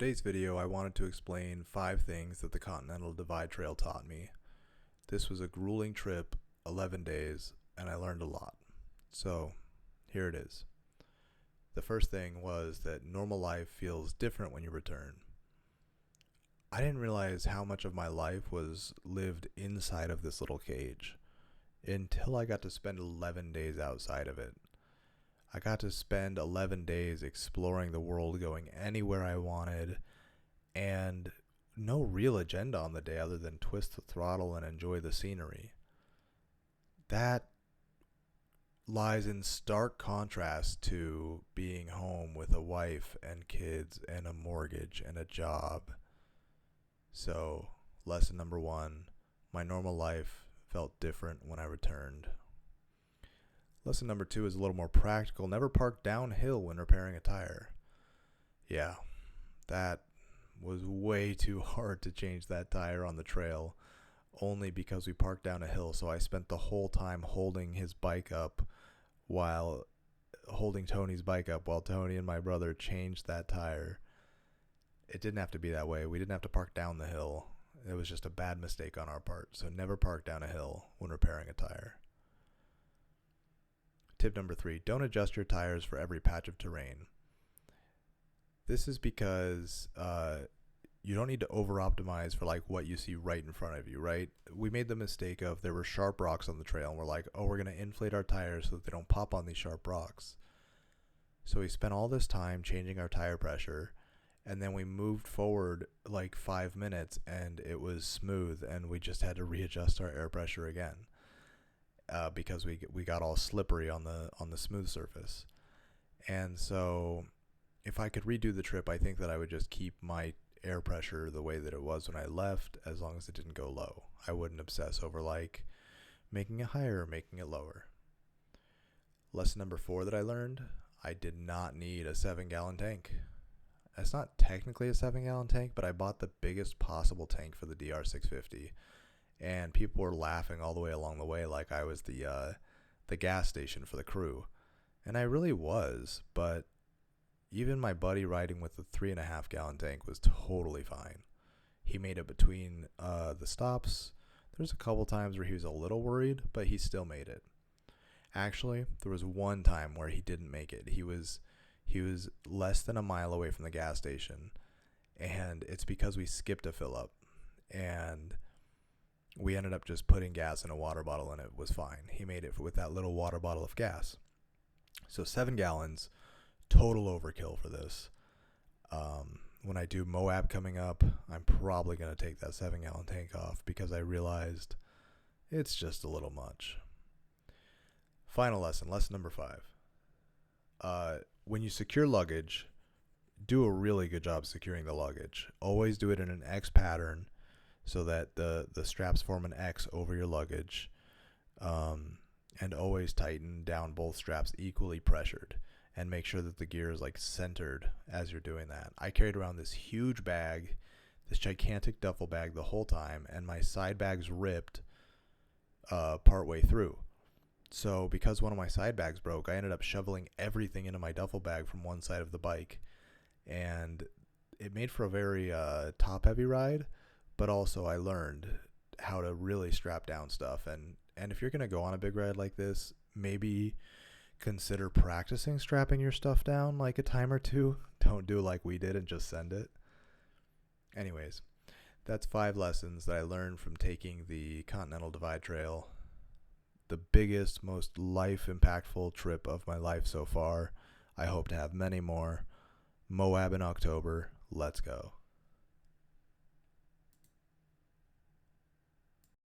today's video, I wanted to explain 5 things that the Continental Divide Trail taught me. This was a grueling trip, 11 days, and I learned a lot. So, here it is. The first thing was that normal life feels different when you return. I didn't realize how much of my life was lived inside of this little cage until I got to spend 11 days outside of it. I got to spend 11 days exploring the world, going anywhere I wanted, and no real agenda on the day other than twist the throttle and enjoy the scenery. That lies in stark contrast to being home with a wife and kids and a mortgage and a job. So, lesson number 1, my normal life felt different when I returned. Lesson number 2 is a little more practical. Never park downhill when repairing a tire. Yeah, that was way too hard to change that tire on the trail, only because we parked down a hill. So I spent the whole time holding Tony's bike up while Tony and my brother changed that tire. It didn't have to be that way. We didn't have to park down the hill. It was just a bad mistake on our part. So never park down a hill when repairing a tire. Tip number 3, don't adjust your tires for every patch of terrain. This is because you don't need to over-optimize for like what you see right in front of you, right? We made the mistake of there were sharp rocks on the trail, and we're like, oh, we're going to inflate our tires so that they don't pop on these sharp rocks. So we spent all this time changing our tire pressure, and then we moved forward like 5 minutes, and it was smooth, and we just had to readjust our air pressure again. Because we got all slippery on the smooth surface. And so if I could redo the trip, I think that I would just keep my air pressure the way that it was when I left, as long as it didn't go low. I wouldn't obsess over like making it higher or making it lower. Lesson number 4 that I learned, I did not need a 7-gallon tank. It's not technically a 7-gallon tank, but I bought the biggest possible tank for the DR650. And people were laughing all the way along the way like I was the gas station for the crew. And I really was, but even my buddy riding with the 3.5-gallon tank was totally fine. He made it between the stops. There's a couple times where he was a little worried, but he still made it. Actually, there was one time where he didn't make it. He was less than a mile away from the gas station, and it's because we skipped a fill up. And we ended up just putting gas in a water bottle, and it was fine. He made it with that little water bottle of gas. So 7 gallons, total overkill for this. When I do Moab coming up, I'm probably going to take that 7-gallon tank off because I realized it's just a little much. Final lesson number 5. When you secure luggage, do a really good job securing the luggage. Always do it in an X pattern, so that the straps form an X over your luggage, and always tighten down both straps equally pressured, and make sure that the gear is like centered as you're doing that. I carried around this huge bag, this gigantic duffel bag the whole time, and my side bags ripped partway through. So because one of my side bags broke, I ended up shoveling everything into my duffel bag from one side of the bike, and it made for a very top-heavy ride. But also I learned how to really strap down stuff. And if you're going to go on a big ride like this, maybe consider practicing strapping your stuff down like a time or two. Don't do like we did and just send it. Anyways, that's 5 lessons that I learned from taking the Continental Divide Trail. The biggest, most life-impactful trip of my life so far. I hope to have many more. Moab in October. Let's go.